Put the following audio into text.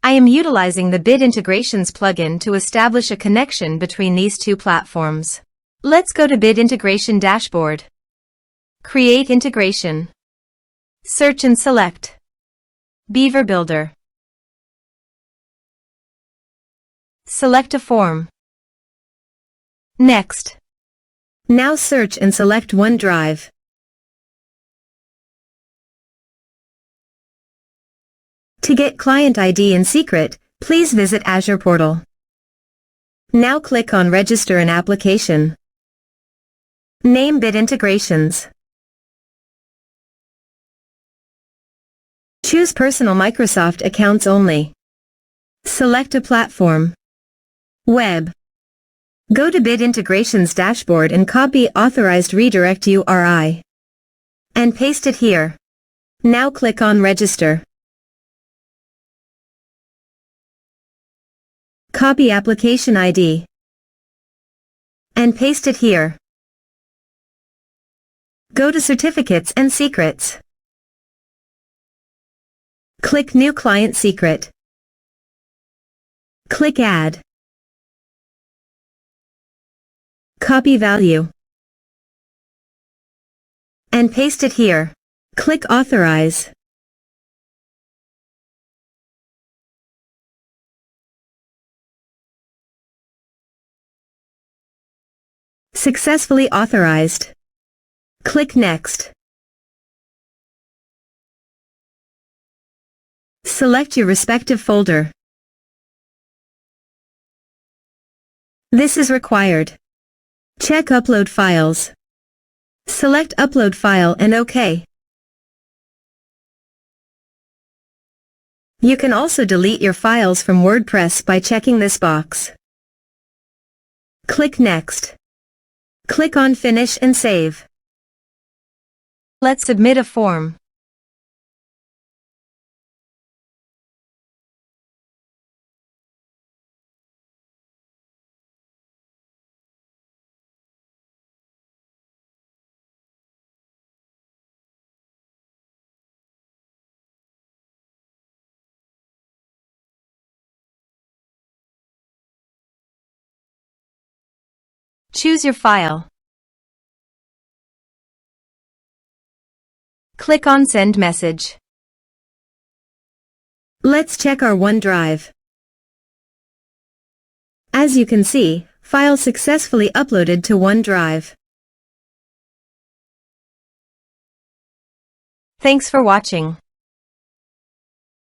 I am utilizing the Bit Integrations plugin to establish a connection between these two platforms. Let's go to Bit Integration Dashboard. Create integration. Search and select Beaver Builder. Select a form. Next. Now search and select OneDrive. To get client ID and secret, please visit Azure portal. Now click on Register an application. Name Bit Integrations. Choose Personal Microsoft Accounts only. Select a platform. Web. Go to Bit Integrations Dashboard and copy Authorized Redirect URI. And paste it here. Now click on Register. Copy application ID. And paste it here. Go to Certificates and Secrets. Click New Client Secret. Click Add. Copy value. And paste it here. Click Authorize. Successfully authorized. Click Next. Select your respective folder. This is required. Check Upload Files. Select Upload File and OK. You can also delete your files from WordPress by checking this box. Click Next. Click on Finish and Save. Let's submit a form. Choose your file. Click on Send Message. Let's check our OneDrive. As you can see, file successfully uploaded to OneDrive. Thanks for watching.